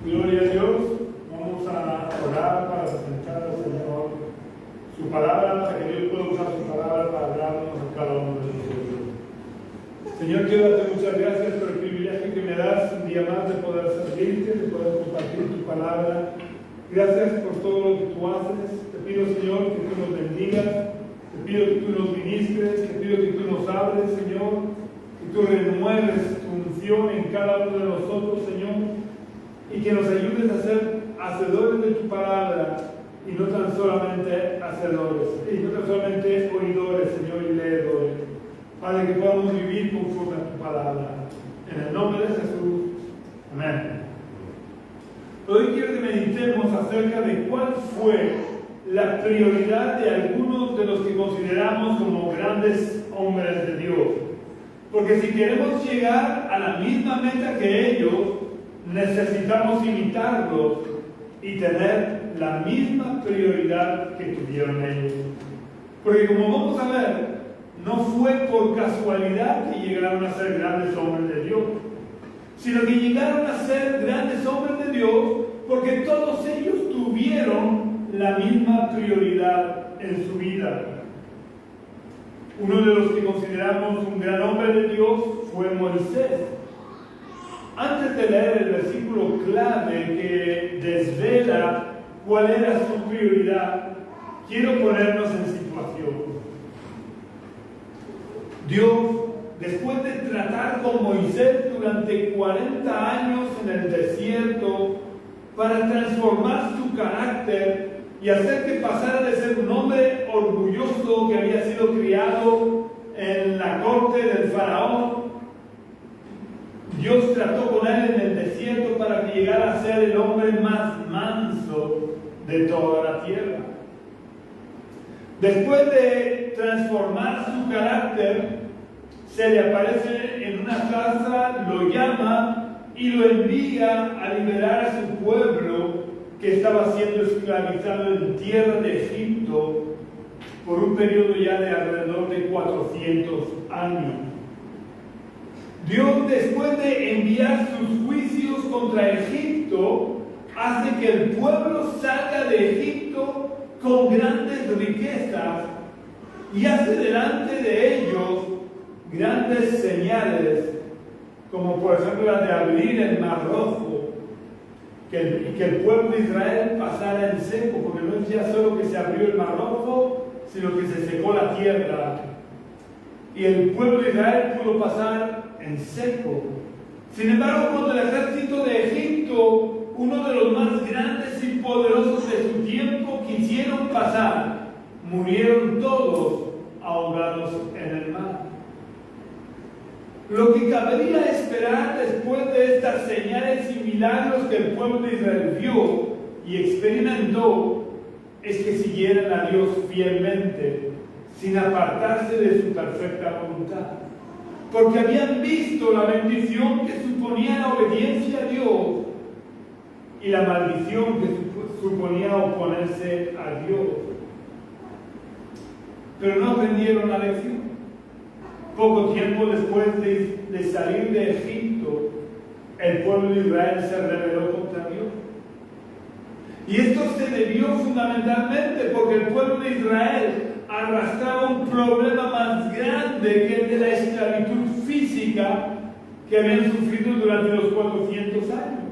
Gloria a Dios. Vamos a orar para presentar al Señor su palabra, para que Dios pueda usar su palabra para hablarnos a cada uno de nosotros. Señor, quiero darte muchas gracias por el privilegio que me das un día más de poder servirte, de poder compartir tu palabra. Gracias por todo lo que tú haces. Te pido, Señor, que tú nos bendigas. Te pido que tú nos ministres. Te pido que tú nos hables, Señor. Que tú renueves tu unción en cada uno de nosotros, Señor. Y que nos ayudes a ser hacedores de tu palabra y no tan solamente hacedores, y no tan solamente oidores, Señor, y leedores. Padre, que podamos vivir conforme a tu palabra. En el nombre de Jesús. Amén. Hoy quiero que meditemos acerca de cuál fue la prioridad de algunos de los que consideramos como grandes hombres de Dios. Porque si queremos llegar a la misma meta que ellos, necesitamos imitarlos y tener la misma prioridad que tuvieron ellos. Porque como vamos a ver, no fue por casualidad que llegaron a ser grandes hombres de Dios, sino que llegaron a ser grandes hombres de Dios porque todos ellos tuvieron la misma prioridad en su vida. Uno de los que consideramos un gran hombre de Dios fue Moisés. Antes de leer el versículo clave que desvela cuál era su prioridad, quiero ponernos en situación. Dios, después de tratar con Moisés durante 40 años en el desierto para transformar su carácter y hacer que pasara de ser un hombre orgulloso que había sido criado en la corte del faraón, Dios trató con él en el desierto para que llegara a ser el hombre más manso de toda la tierra. Después de transformar su carácter, se le aparece en una casa, lo llama y lo envía a liberar a su pueblo que estaba siendo esclavizado en tierra de Egipto por un periodo ya de alrededor de 400 años. Dios, después de enviar sus juicios contra Egipto, hace que el pueblo salga de Egipto con grandes riquezas y hace delante de ellos grandes señales, como por ejemplo la de abrir el Mar Rojo, que el pueblo de Israel pasara en seco, porque no es ya solo que se abrió el Mar Rojo, sino que se secó la tierra. Y el pueblo de Israel pudo pasar en seco. Sin embargo, cuando el ejército de Egipto, uno de los más grandes y poderosos de su tiempo, quisieron pasar, murieron todos ahogados en el mar. Lo que cabría esperar después de estas señales y milagros que el pueblo de Israel vio y experimentó es que siguieran a Dios fielmente, sin apartarse de su perfecta voluntad. Porque habían visto la bendición que suponía la obediencia a Dios y la maldición que suponía oponerse a Dios. Pero no aprendieron la lección. Poco tiempo después de salir de Egipto, el pueblo de Israel se rebeló contra Dios. Y esto se debió fundamentalmente porque el pueblo de Israel arrastraba un problema más grande que el de la esclavitud física que habían sufrido durante los 400 años.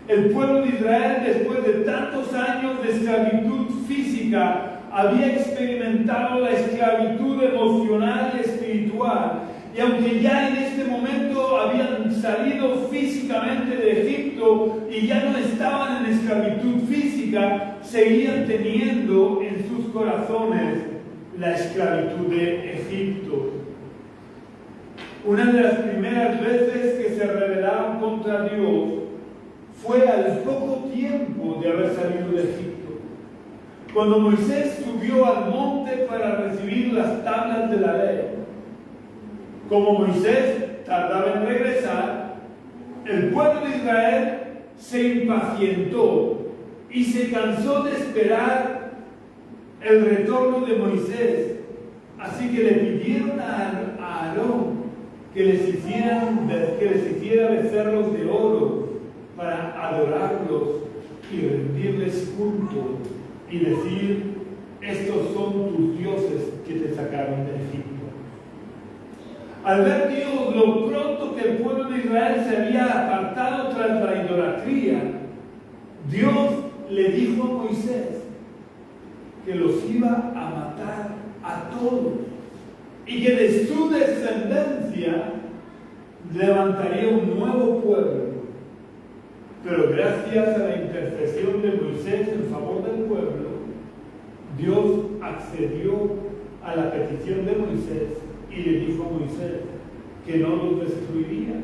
El pueblo de Israel, después de tantos años de esclavitud física, había experimentado la esclavitud emocional y espiritual. Y aunque ya en este momento habían salido físicamente de Egipto y ya no estaban en esclavitud física, seguían teniendo en sus corazones la esclavitud de Egipto. Una de las primeras veces que se rebelaron contra Dios fue al poco tiempo de haber salido de Egipto. Cuando Moisés subió al monte para recibir las tablas de la ley, como Moisés tardaba en regresar, el pueblo de Israel se impacientó y se cansó de esperar el retorno de Moisés. Así que le pidieron a Aarón que les hiciera becerros de oro para adorarlos y rendirles culto y decir: estos son tus dioses que te sacaron de Egipto. Al ver Dios lo pronto que el pueblo de Israel se había apartado tras la idolatría, Dios le dijo a Moisés que los iba a matar a todos y que de su descendencia levantaría un nuevo pueblo. Pero gracias a la intercesión de Moisés en favor del pueblo, Dios accedió a la petición de Moisés y le dijo a Moisés que no los destruiría.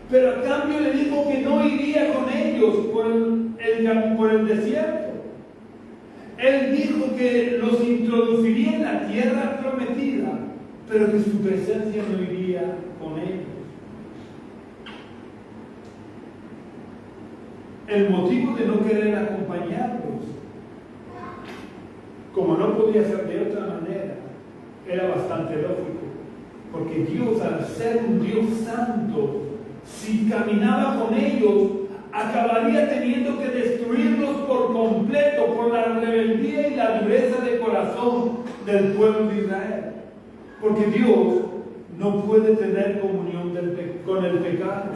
Pero a cambio le dijo que no iría con ellos por el desierto. Él dijo que los introduciría en la tierra prometida, pero que su presencia no iría con ellos. El motivo de no querer acompañarlos, como no podía ser de otra manera, era bastante lógico, porque Dios, al ser un Dios santo, si caminaba con ellos, acabaría teniendo que destruirlos por completo por la rebeldía y la dureza de corazón del pueblo de Israel. Porque Dios no puede tener comunión con el pecado.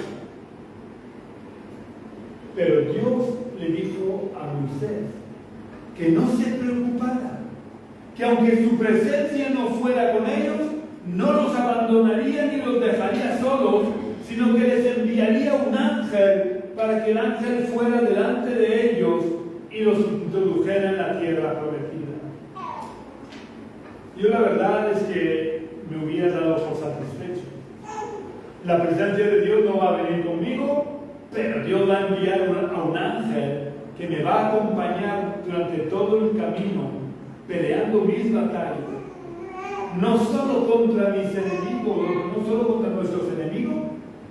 Pero Dios le dijo a Moisés que no se preocupara, que aunque su presencia no fuera con ellos, no los abandonaría ni los dejaría solos, sino que les enviaría un ángel para que el ángel fuera delante de ellos y los introdujera en la tierra prometida. Yo la verdad es que me hubiera dado por satisfecho. La presencia de Dios no va a venir conmigo, pero Dios va a enviar a un ángel que me va a acompañar durante todo el camino, peleando mis batallas. No solo contra mis enemigos, no solo contra nuestros enemigos,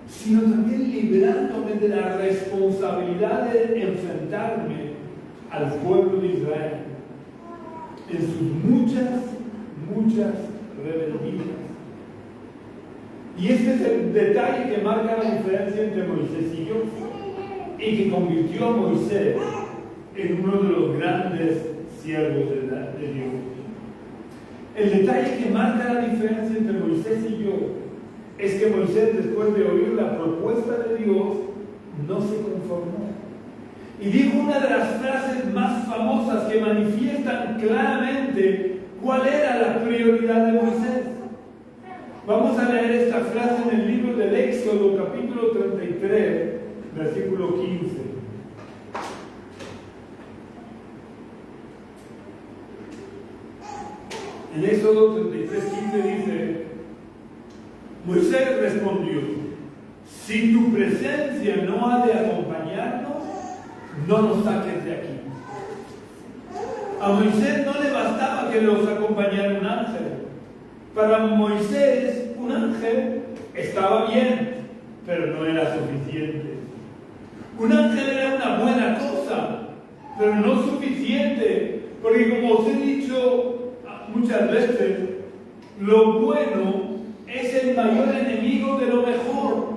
sino también librándome de la responsabilidad de enfrentarme al pueblo de Israel en sus muchas rebeldías. Y este es el detalle que marca la diferencia entre Moisés y yo, y que convirtió a Moisés en uno de los grandes siervos de Dios. El detalle que marca la diferencia entre Moisés y yo es que Moisés, después de oír la propuesta de Dios, no se conformó. Y dijo una de las frases más famosas que manifiestan claramente cuál era la prioridad de Moisés. Vamos a leer esta frase en el libro del Éxodo, capítulo 33, versículo 15. En Éxodo 33, 15 dice: Moisés respondió: si tu presencia no ha de acompañarnos, no nos saques de aquí. A Moisés no le bastaba que los acompañara un ángel. Para Moisés, un ángel estaba bien, pero no era suficiente. Un ángel era una buena cosa, pero no suficiente, porque como os he dicho muchas veces, lo bueno es el mayor enemigo de lo mejor.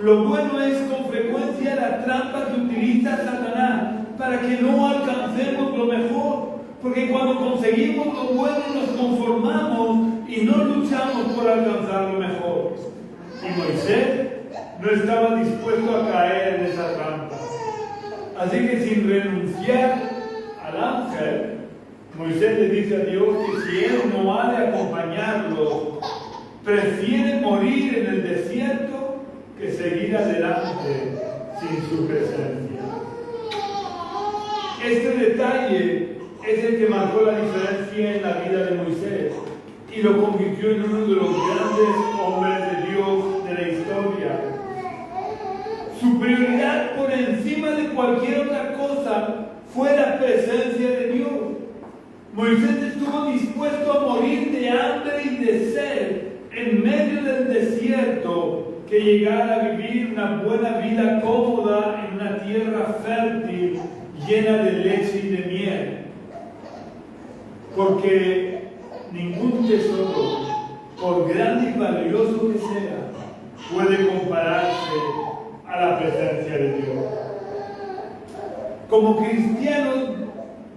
Lo bueno es con frecuencia la trampa que utiliza Satanás para que no alcancemos lo mejor. Porque cuando conseguimos lo bueno nos conformamos y no luchamos por alcanzar lo mejor. Y Moisés no estaba dispuesto a caer en esa trampa. Así que sin renunciar al ángel, Moisés le dice a Dios que si él no ha de acompañarlo, prefiere morir en el desierto que seguir adelante sin su presencia. Este detalle es el que marcó la diferencia en la vida de Moisés y lo convirtió en uno de los grandes hombres de Dios de la historia. Su prioridad por encima de cualquier otra cosa fue la presencia de Dios. Moisés estuvo dispuesto a morir de hambre y de sed en medio del desierto que llegar a vivir una buena vida cómoda en una tierra fértil llena de leche y de miel. Porque ningún tesoro, por grande y valioso que sea, puede compararse a la presencia de Dios. Como cristianos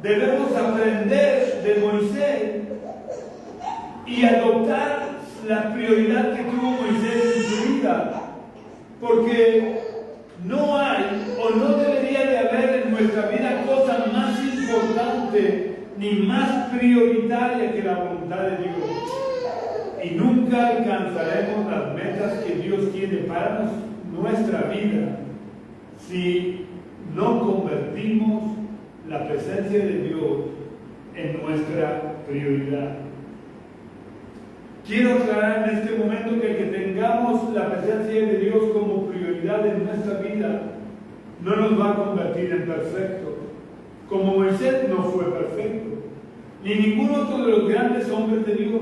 debemos aprender de Moisés y adoptar la prioridad que tuvo Moisés en su vida, porque no hay o no debería de haber en nuestra vida cosa más importante ni más prioritaria que la voluntad de Dios. Y nunca alcanzaremos las metas que Dios tiene para nuestra vida si no convertimos la presencia de Dios en nuestra prioridad. Quiero aclarar en este momento que tengamos la presencia de Dios como prioridad en nuestra vida no nos va a convertir en perfectos. Como Moisés no fue perfecto, ni ningún otro de los grandes hombres de Dios.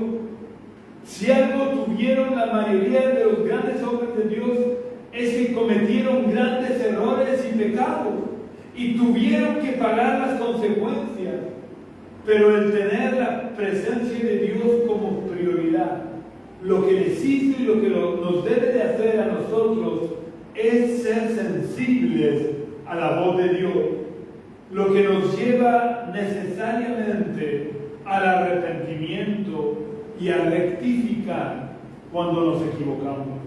Si algo tuvieron la mayoría de los grandes hombres de Dios es que cometieron grandes errores y pecados y tuvieron que pagar las consecuencias. Pero el tener la presencia de Dios como prioridad, lo que les hizo y lo que nos debe de hacer a nosotros es ser sensibles a la voz de Dios, lo que nos lleva necesariamente al arrepentimiento y a rectificar cuando nos equivocamos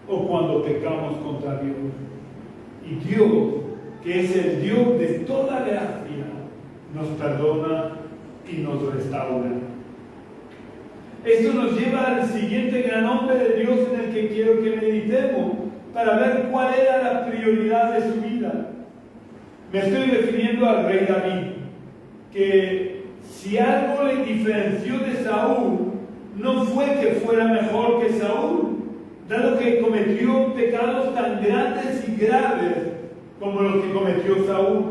o cuando pecamos contra Dios. Y Dios, que es el Dios de toda gracia, nos perdona y nos restaura. Esto nos lleva al siguiente gran hombre de Dios en el que quiero que meditemos para ver cuál era la prioridad de su vida. Me estoy refiriendo al rey David, que si algo le diferenció de Saúl, no fue que fuera mejor que Saúl, dado que cometió pecados tan grandes y graves como los que cometió Saúl.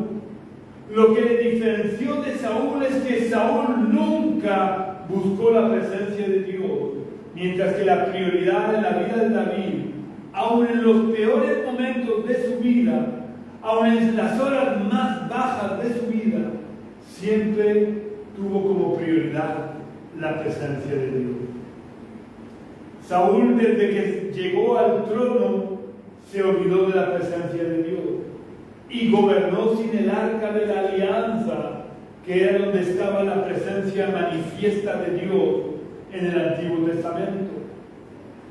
Lo que le diferenció de Saúl es que Saúl nunca buscó la presencia de Dios, mientras que la prioridad en la vida de David, aun en los peores momentos de su vida, aun en las horas más bajas de su vida, siempre tuvo como prioridad la presencia de Dios. Saúl, desde que llegó al trono, se olvidó de la presencia de Dios y gobernó sin el arca de la alianza, que era donde estaba la presencia manifiesta de Dios en el Antiguo Testamento.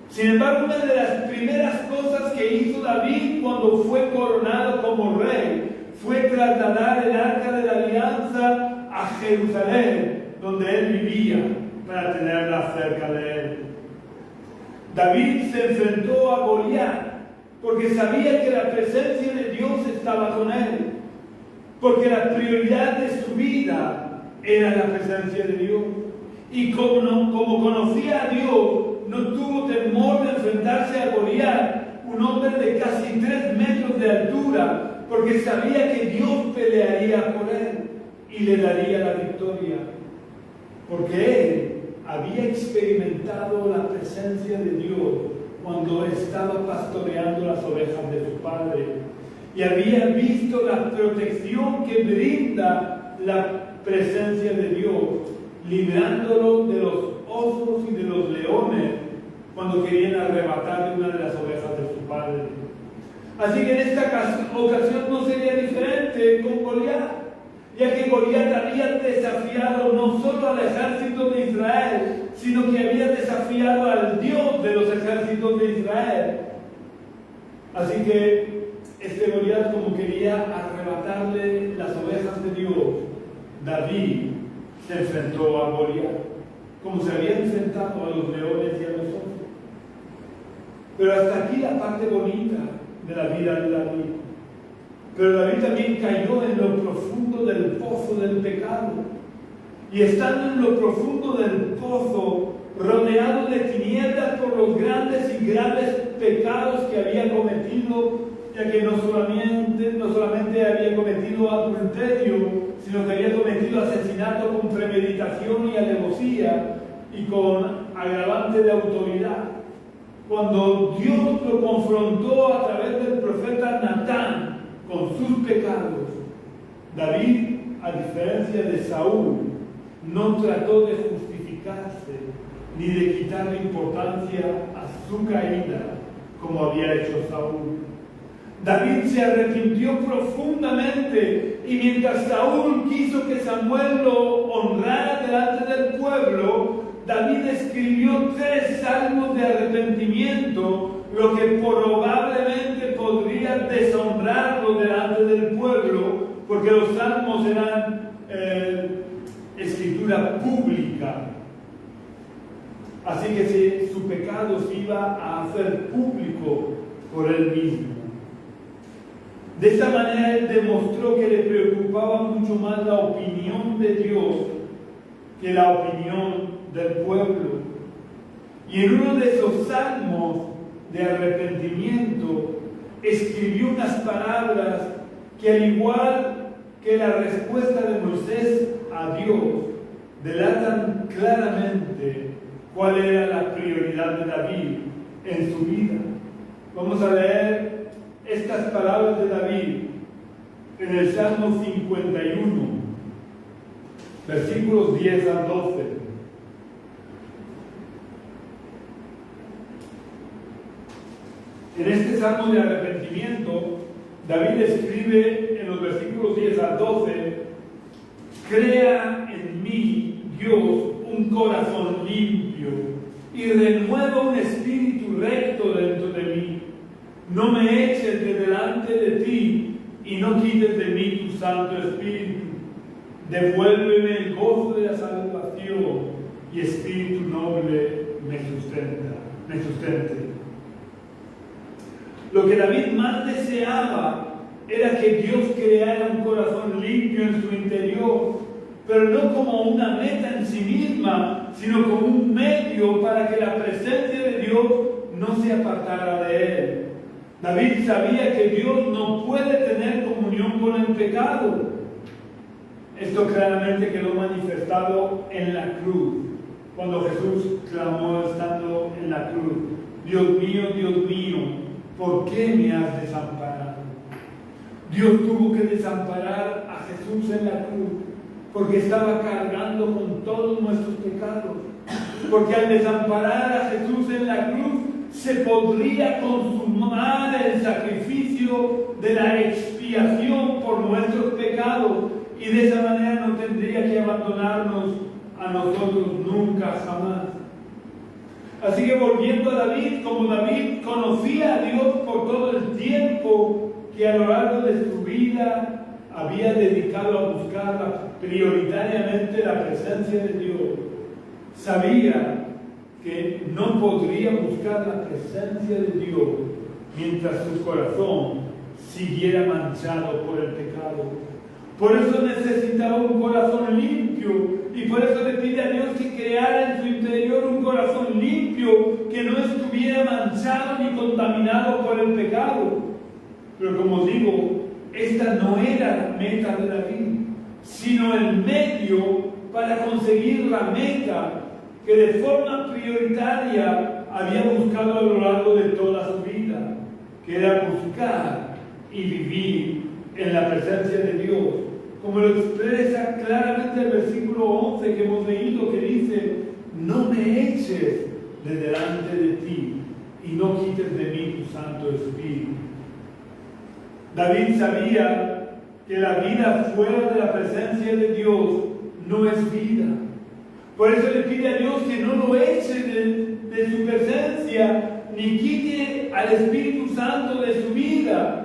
Sin embargo, una de las primeras cosas que hizo David cuando fue coronado como rey fue trasladar el arca de la alianza a Jerusalén, donde él vivía, para tenerla cerca de él. David se enfrentó a Goliat porque sabía que la presencia de Dios estaba con él, porque la prioridad de su vida era la presencia de Dios. Y como conocía a Dios, no tuvo temor de enfrentarse a Goliat, un hombre de casi 3 metros de altura, porque sabía que Dios pelearía por él y le daría la victoria, porque él había experimentado la presencia de Dios cuando estaba pastoreando las ovejas de su padre y había visto la protección que brinda la presencia de Dios, librándolo de los osos y de los leones cuando querían arrebatarle una de las ovejas de su padre. Así que en esta ocasión no sería diferente con Goliat, ya que Goliat había desafiado no solo al ejército de Israel, sino que había desafiado al Dios de los ejércitos de Israel. Así que este Goliat, como quería arrebatarle las ovejas de Dios, David se enfrentó a Goliat, como se había enfrentado a los leones y a los osos. Pero hasta aquí la parte bonita de la vida de David. Pero David también cayó en lo profundo del pozo del pecado. Y estando en lo profundo del pozo, rodeado de tinieblas por los grandes y graves pecados que había cometido, ya que no solamente había cometido adulterio, sino que había cometido asesinato con premeditación y alevosía y con agravante de autoridad. Cuando Dios lo confrontó a través del profeta Natán con sus pecados, David, a diferencia de Saúl, no trató de justificarse ni de quitarle importancia a su caída como había hecho Saúl. David se arrepintió profundamente y mientras Saúl quiso que Samuel lo honrara delante del pueblo, David escribió 3 salmos de arrepentimiento, lo que probablemente podría deshonrarlo delante del pueblo, porque los salmos eran escritura pública. Así que su pecado se iba a hacer público por él mismo. De esta manera él demostró que le preocupaba mucho más la opinión de Dios que la opinión del pueblo. Y en uno de esos salmos de arrepentimiento escribió unas palabras que, al igual que la respuesta de Moisés a Dios, delatan claramente cuál era la prioridad de David en su vida. Vamos a leer estas palabras de David en el Salmo 51, versículos 10 al 12. En este salmo de arrepentimiento, David escribe en los versículos 10 al 12: crea en mí, Dios, un corazón limpio y renueva un espíritu recto dentro de mí. No me eches de delante de ti y no quites de mí tu Santo Espíritu. Devuélveme el gozo de la salvación y espíritu noble me sustente. Lo que David más deseaba era que Dios creara un corazón limpio en su interior, pero no como una meta en sí misma, sino como un medio para que la presencia de Dios no se apartara de él. David sabía que Dios no puede tener comunión con el pecado. Esto claramente quedó manifestado en la cruz, cuando Jesús clamó estando en la cruz: Dios mío, ¿por qué me has desamparado? Dios tuvo que desamparar a Jesús en la cruz porque estaba cargando con todos nuestros pecados. Porque al desamparar a Jesús en la cruz se podría consumar el sacrificio de la expiación por nuestros pecados, y de esa manera no tendría que abandonarnos a nosotros nunca, jamás. Así que, volviendo a David, como David conocía a Dios por todo el tiempo que a lo largo de su vida había dedicado a buscar prioritariamente la presencia de Dios, sabía que no podría buscar la presencia de Dios mientras su corazón siguiera manchado por el pecado. Por eso necesitaba un corazón limpio, y por eso le pide a Dios que creara en su interior un corazón limpio, que no estuviera manchado ni contaminado por el pecado. Pero como digo, esta no era la meta de David, sino el medio para conseguir la meta que de forma prioritaria había buscado a lo largo de toda su vida, que era buscar y vivir en la presencia de Dios, como lo expresa claramente el versículo 11 que hemos leído, que dice: no me eches de delante de ti y no quites de mí tu Santo Espíritu. David sabía que la vida fuera de la presencia de Dios no es vida. Por eso le pide a Dios que no lo eche de su presencia, ni quite al Espíritu Santo de su vida.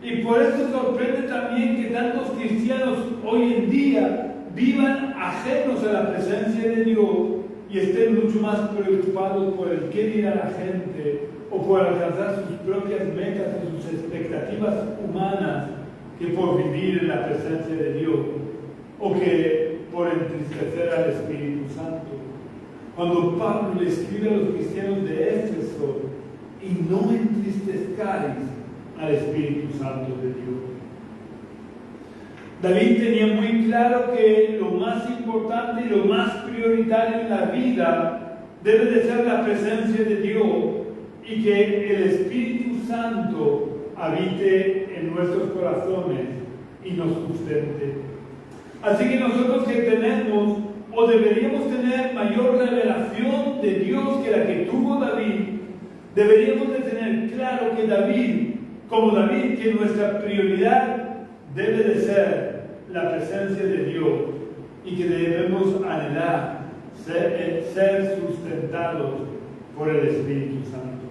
Y por eso sorprende también que tantos cristianos hoy en día vivan ajenos a la presencia de Dios y estén mucho más preocupados por el qué dirá la gente, o por alcanzar sus propias metas y sus expectativas humanas, que por vivir en la presencia de Dios, o que por entristecer al Espíritu Santo. Cuando Pablo le escribe a los cristianos de Éfeso: y no entristezcáis al Espíritu Santo de Dios. David tenía muy claro que lo más importante y lo más prioritario en la vida debe de ser la presencia de Dios, y que el Espíritu Santo habite en nuestros corazones y nos sustente. Así que nosotros, que tenemos o deberíamos tener mayor revelación de Dios que la que tuvo David, deberíamos de tener claro que David, como David, que nuestra prioridad debe de ser la presencia de Dios y que debemos anhelar ser sustentados por el Espíritu Santo.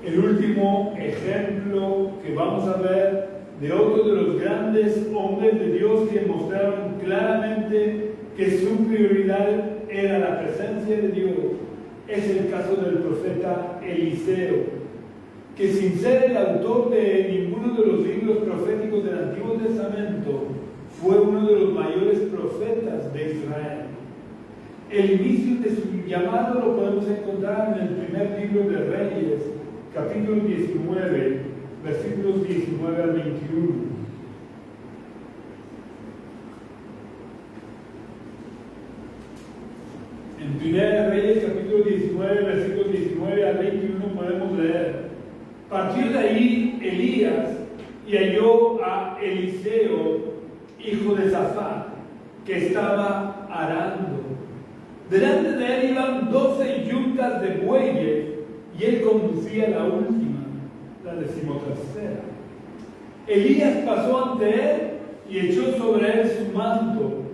El último ejemplo que vamos a ver de otro de los grandes hombres de Dios que mostraron claramente que su prioridad era la presencia de Dios es el caso del profeta Eliseo, que sin ser el autor de ninguno de los libros proféticos del Antiguo Testamento, fue uno de los mayores profetas de Israel. El inicio de su llamado lo podemos encontrar en el primer libro de Reyes, capítulo 19, versículos 19 al 21. En 1 Reyes, capítulo 19, versículos 19 al 21 podemos leer: partió de ahí Elías y halló a Eliseo, hijo de Safat, que estaba arando. Delante de él iban 12 yuntas de bueyes y él conducía la última, la 13ª. Elías pasó ante él y echó sobre él su manto.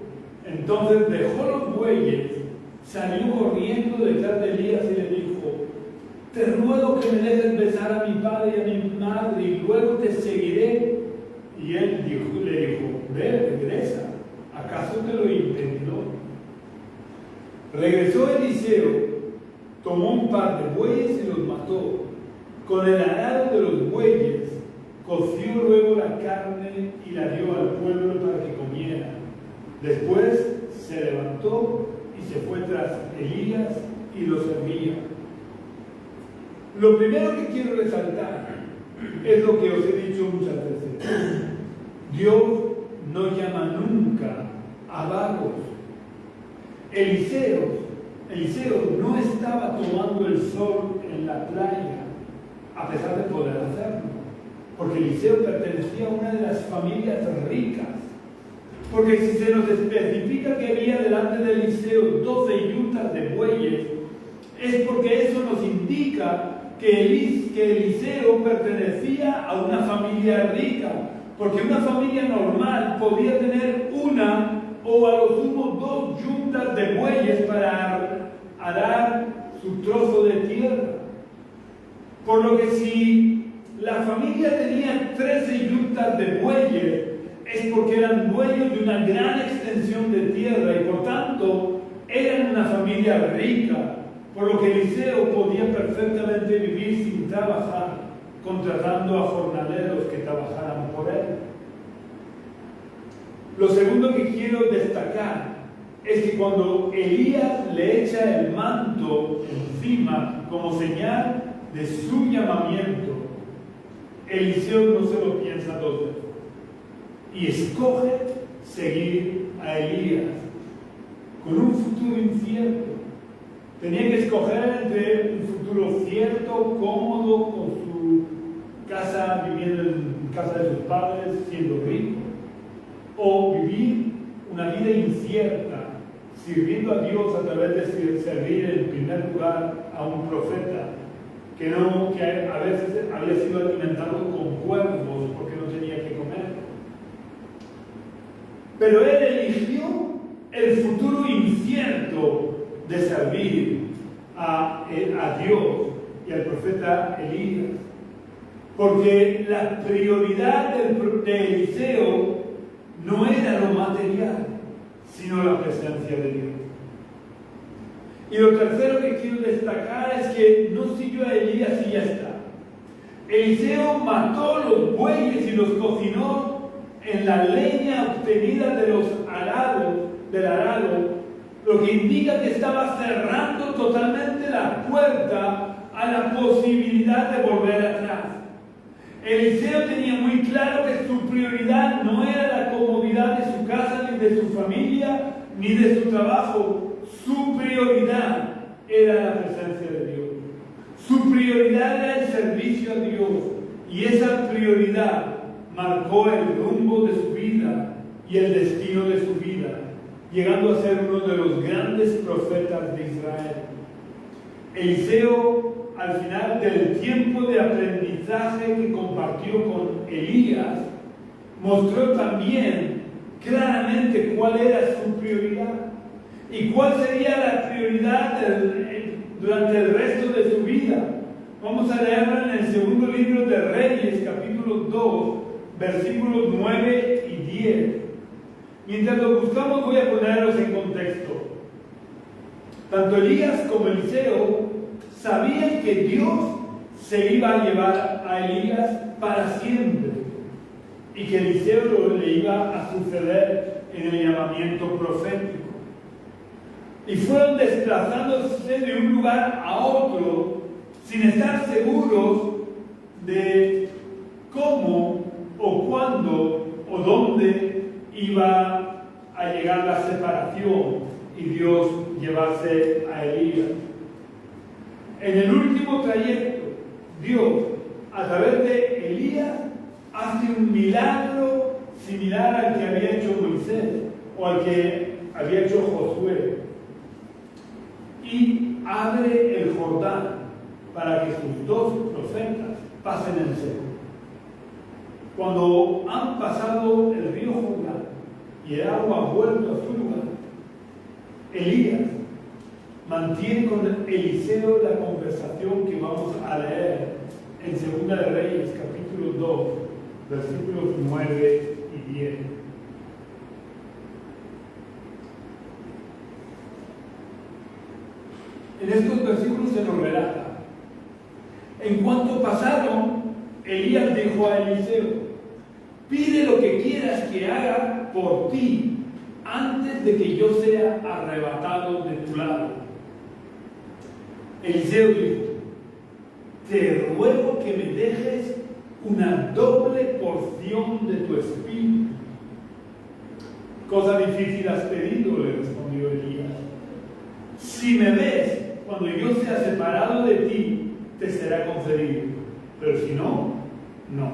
Entonces dejó los bueyes, salió corriendo detrás de Elías y le dijo: te ruego que me dejes besar a mi padre y a mi madre y luego te seguiré. Y él le dijo: ve, regresa, ¿acaso te lo impidió? Regresó Eliseo, tomó un par de bueyes y los mató. Con el arado de los bueyes, coció luego la carne y la dio al pueblo para que comiera. Después se levantó y se fue tras Elías y lo servía. Lo primero que quiero resaltar es lo que os he dicho muchas veces. Dios no llama nunca a vagos. Eliseo no estaba tomando el sol en la playa, a pesar de poder hacerlo, porque Eliseo pertenecía a una de las familias ricas. Porque si se nos especifica que había delante de Eliseo 12 yuntas de bueyes, es porque eso nos indica que Eliseo pertenecía a una familia rica, porque una familia normal podía tener una o a lo sumo 2 yuntas de bueyes para arar su trozo de tierra. Por lo que si la familia tenía 13 yuntas de bueyes, es porque eran dueños de una gran extensión de tierra y por tanto eran una familia rica, por lo que Eliseo podía perfectamente vivir sin trabajar, contratando a jornaleros que trabajaran por él. Lo segundo que quiero destacar es que cuando Elías le echa el manto encima como señal de su llamamiento, Eliseo no se lo piensa 2 veces y escoge seguir a Elías con un futuro incierto. Tenía que escoger entre un futuro cierto, cómodo, con su casa, viviendo en casa de sus padres, siendo rico, o vivir una vida incierta, sirviendo a Dios a través de servir en primer lugar a un profeta que a veces había sido alimentado con cuervos porque no tenía que comer. Pero él eligió el futuro incierto de servir a Dios y al profeta Elías, porque la prioridad de Eliseo no era lo material, sino la presencia de Dios. Y lo tercero que quiero destacar es que no siguió a Elías y ya está. Eliseo mató los bueyes y los cocinó en la leña obtenida de los del arado, lo que indica que estaba cerrando totalmente la puerta a la posibilidad de volver atrás. Eliseo tenía muy claro que su prioridad no era la comodidad de su casa, ni de su familia, ni de su trabajo. Su prioridad era la presencia de Dios. Su prioridad era el servicio a Dios. Y esa prioridad marcó el rumbo de su vida y el destino de su vida, llegando a ser uno de los grandes profetas de Israel. Eliseo, al final del tiempo de aprendizaje que compartió con Elías, mostró también claramente cuál era su prioridad y cuál sería la prioridad durante el resto de su vida. Vamos a leerlo en el segundo libro de Reyes, capítulo 2, versículos 9 y 10. Mientras lo buscamos, voy a ponerlos en contexto. Tanto Elías como Eliseo sabían que Dios se iba a llevar a Elías para siempre y que Eliseo le iba a suceder en el llamamiento profético. Y fueron desplazándose de un lugar a otro sin estar seguros de cómo o cuándo o dónde iba a llegar la separación y Dios llevarse a Elías. En el último trayecto, Dios, a través de Elías, hace un milagro similar al que había hecho Moisés o al que había hecho Josué, y abre el Jordán para que sus dos profetas pasen el seco. Cuando han pasado el río Jordán y el agua ha vuelto a su lugar, Elías mantiene con Eliseo la conversación que vamos a leer en Segunda de Reyes, capítulo 2, versículos 9 y 10. En estos versículos se nos relata: en cuanto pasaron, Elías dijo a Eliseo: pide lo que quieras que haga por ti antes de que yo sea arrebatado de tu lado. Eliseo dijo: te ruego que me dejes una doble porción de tu espíritu. Cosa difícil has pedido, le respondió Elías. Si me ves cuando yo sea separado de ti, te será concedido, pero si no, no.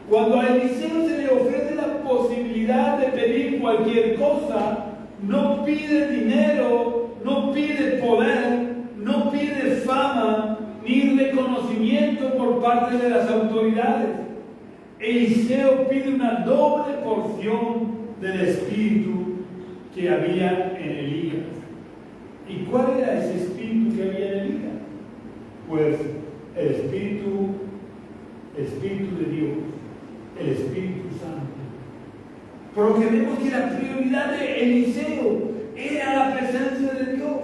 Cuando a Eliseo se le ofrece la posibilidad de pedir cualquier cosa, no pide dinero, no pide poder, no pide fama, ni reconocimiento por parte de las autoridades. Eliseo pide una doble porción del espíritu que había en Elías. ¿Y cuál era ese espíritu que había en Elías? Pues el espíritu de Dios, el Espíritu Santo. Por lo que vemos que la prioridad de Eliseo era la presencia de Dios,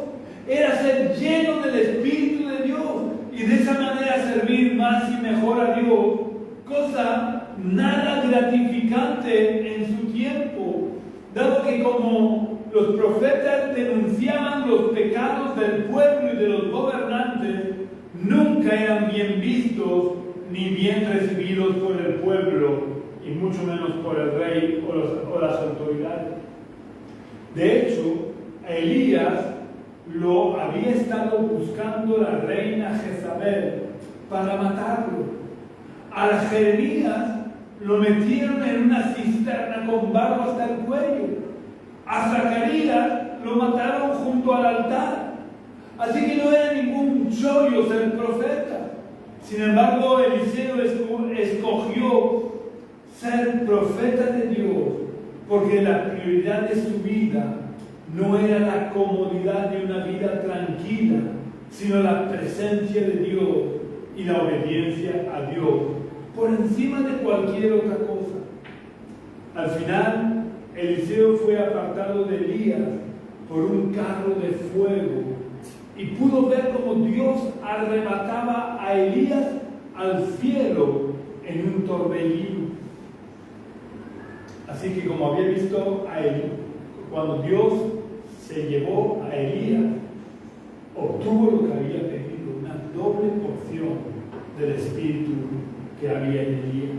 era ser lleno del Espíritu de Dios y de esa manera servir más y mejor a Dios, cosa nada gratificante en su tiempo, dado que como los profetas denunciaban los pecados del pueblo y de los gobernantes, nunca eran bien vistos ni bien recibidos por el pueblo, y mucho menos por el rey o las autoridades. De hecho, a Elías lo había estado buscando la reina Jezabel para matarlo. A Jeremías lo metieron en una cisterna con barro hasta el cuello. A Zacarías lo mataron junto al altar. Así que no era ningún chollo ser profeta. Sin embargo, Eliseo escogió ser profeta de Dios porque la prioridad de su vida no era la comodidad de una vida tranquila, sino la presencia de Dios y la obediencia a Dios por encima de cualquier otra cosa. Al final, Eliseo fue apartado de Elías por un carro de fuego y pudo ver cómo Dios arrebataba a Elías al cielo en un torbellino. Así que como había visto a él, cuando Dios se llevó a Elías, obtuvo lo que había pedido, una doble porción del espíritu que había en Elías.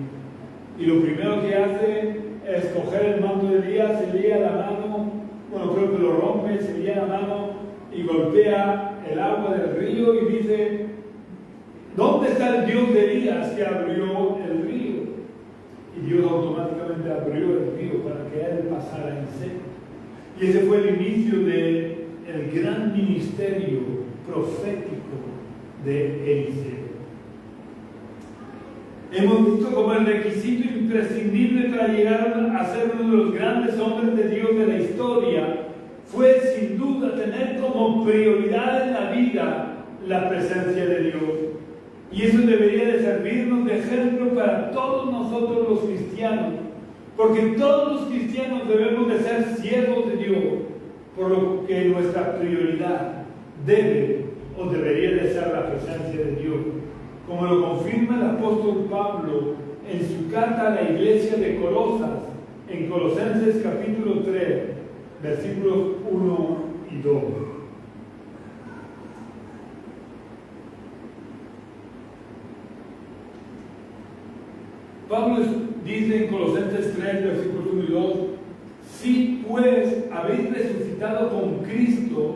Y lo primero que hace es coger el manto de Elías, se lía la mano, bueno, creo que lo rompe, se lía la mano y golpea el agua del río y dice: ¿dónde está el Dios de Elías que abrió el río? Y Dios automáticamente abrió el río para que él pasara en seco. Y ese fue el inicio del gran ministerio profético de Eliseo. Hemos visto como el requisito imprescindible para llegar a ser uno de los grandes hombres de Dios de la historia fue sin duda tener como prioridad en la vida la presencia de Dios. Y eso debería de servirnos de ejemplo para todos nosotros los cristianos, porque todos los cristianos debemos de ser siervos de Dios, por lo que nuestra prioridad debe o debería de ser la presencia de Dios, como lo confirma el apóstol Pablo en su carta a la iglesia de Colosas, en Colosenses capítulo 3, versículos 1 y 2. Pablo dice en Colosenses 3, versículos 1 y 2, si pues habéis resucitado con Cristo,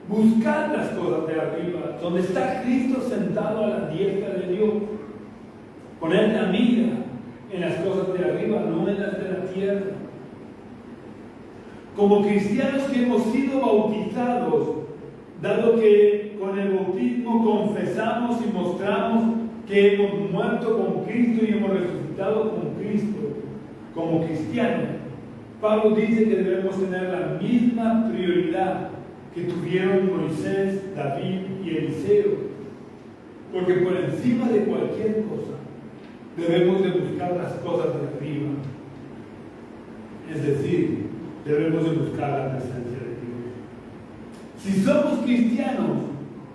buscad las cosas de arriba, donde está Cristo sentado a la diestra de Dios. Poned la mira en las cosas de arriba, no en las de la tierra. Como cristianos que hemos sido bautizados, dado que con el bautismo confesamos y mostramos que hemos muerto con Cristo y hemos resucitado con Cristo, como cristianos, Pablo dice que debemos tener la misma prioridad que tuvieron Moisés, David y Eliseo, porque por encima de cualquier cosa debemos de buscar las cosas de arriba, es decir, debemos de buscar la presencia de Dios. Si somos cristianos,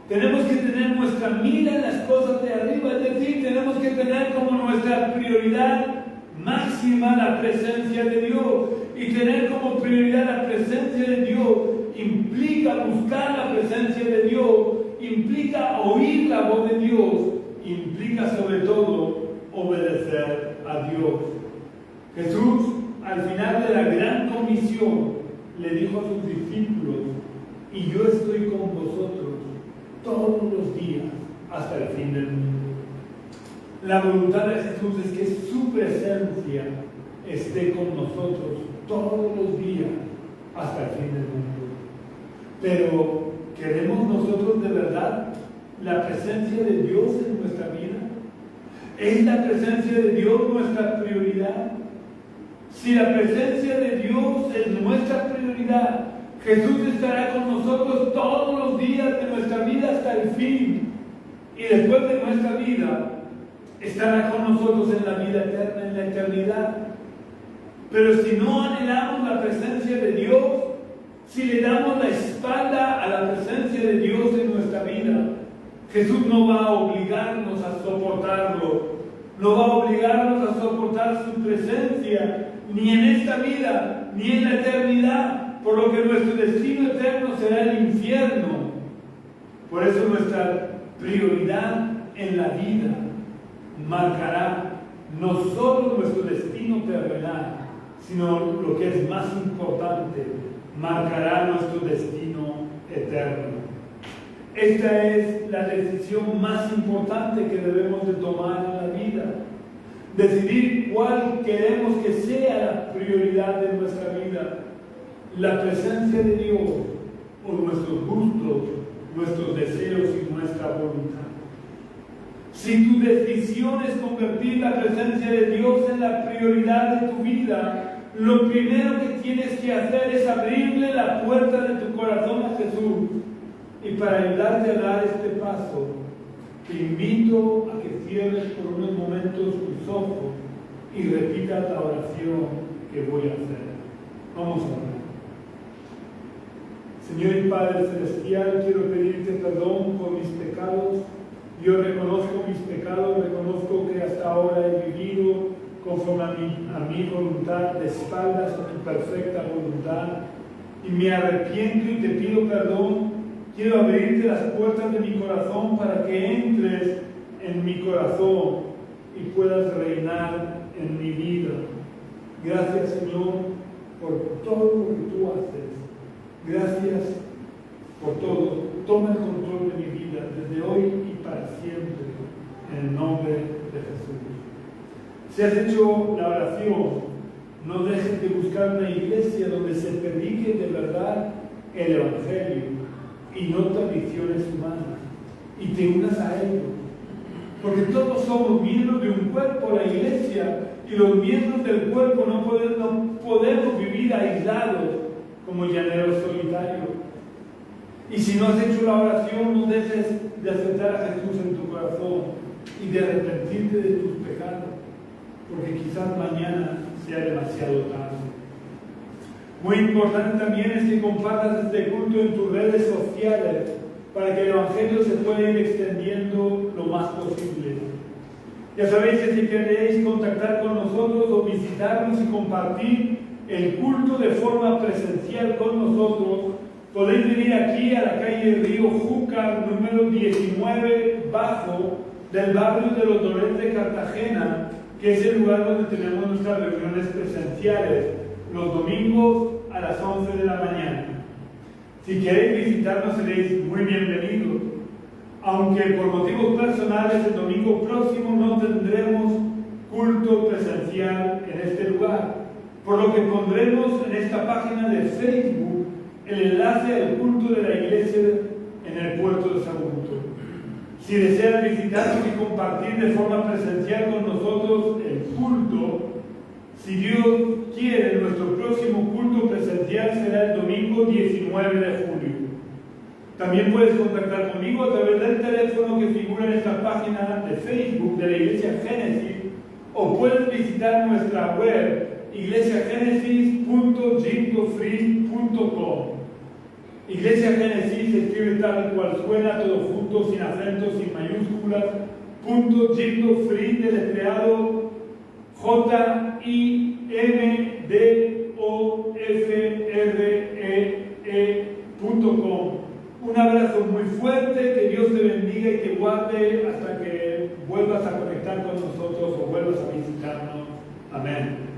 tenemos que tener nuestra mira en las cosas de arriba, es decir, tenemos que tener como nuestra prioridad máxima la presencia de Dios, y tener como prioridad la presencia de Dios implica buscar la presencia de Dios, implica oír la voz de Dios, implica sobre todo obedecer a Dios. Jesús, al final de la gran comisión, le dijo a sus discípulos, y yo estoy con vosotros todos los días hasta el fin del mundo. La voluntad de Jesús es que su presencia esté con nosotros todos los días hasta el fin del mundo. Pero, ¿queremos nosotros de verdad la presencia de Dios en nuestra vida? ¿Es la presencia de Dios nuestra prioridad? Si la presencia de Dios es nuestra prioridad, Jesús estará con nosotros todos los días de nuestra vida hasta el fin. Y después de nuestra vida, estará con nosotros en la vida eterna, en la eternidad. Pero si no anhelamos la presencia de Dios, si le damos la espalda a la presencia de Dios en nuestra vida, Jesús no va a obligarnos a soportarlo, no va a obligarnos a soportar su presencia, ni en esta vida, ni en la eternidad, por lo que nuestro destino eterno será el infierno. Por eso nuestra prioridad en la vida marcará no solo nuestro destino terrenal, sino lo que es más importante, marcará nuestro destino eterno. Esta es la decisión más importante que debemos de tomar en la vida. Decidir cuál queremos que sea la prioridad de nuestra vida. La presencia de Dios o nuestros gustos, nuestros deseos y nuestra voluntad. Si tu decisión es convertir la presencia de Dios en la prioridad de tu vida, lo primero que tienes que hacer es abrirle la puerta de tu corazón a Jesús. Y para ayudarte a dar este paso, te invito a que cierres por unos momentos tus ojos y repitas la oración que voy a hacer. Vamos a orar. Señor y Padre Celestial, quiero pedirte perdón por mis pecados. Yo reconozco mis pecados, reconozco que hasta ahora he vivido conforme a mi voluntad, de espaldas a tu perfecta voluntad, y me arrepiento y te pido perdón. Quiero abrirte las puertas de mi corazón para que entres en mi corazón y puedas reinar en mi vida. Gracias, Señor, por todo lo que tú haces. Gracias por todo. Toma el control de mi vida desde hoy y para siempre, en el nombre de Jesús. Si has hecho la oración, no dejes de buscar una iglesia donde se predique de verdad el Evangelio y no tradiciones humanas, y te unas a ellos, Porque todos somos miembros de un cuerpo, la iglesia, y los miembros del cuerpo no podemos vivir aislados como llaneros solitarios. Y si no has hecho la oración, no dejes de aceptar a Jesús en tu corazón y de arrepentirte de tus pecados, porque quizás mañana sea demasiado tarde. Muy importante también es que compartas este culto en tus redes sociales para que el Evangelio se pueda ir extendiendo lo más posible. Ya sabéis que si queréis contactar con nosotros o visitarnos y compartir el culto de forma presencial con nosotros, podéis venir aquí a la calle Río Júcar, número 19 bajo, del barrio de los Dolores de Cartagena, que es el lugar donde tenemos nuestras reuniones presenciales, los domingos a las 11 de la mañana. Si queréis visitarnos seréis muy bienvenidos, aunque por motivos personales el domingo próximo no tendremos culto presencial en este lugar, por lo que pondremos en esta página de Facebook el enlace al culto de la iglesia en el puerto de Sagunto. Si desean visitarnos y compartir de forma presencial con nosotros el culto, si Dios quiere, nuestro próximo culto presencial será el domingo 19 de julio. También puedes contactar conmigo a través del teléfono que figura en esta página de Facebook de la Iglesia Génesis, o puedes visitar nuestra web iglesiagenesis.jingofree.com. Iglesia Génesis se escribe tal cual suena, todo junto, sin acentos, sin mayúsculas. .jingofree, deletreado JIMDOFREE.com. Un abrazo muy fuerte, que Dios te bendiga y te guarde hasta que vuelvas a conectar con nosotros o vuelvas a visitarnos. Amén.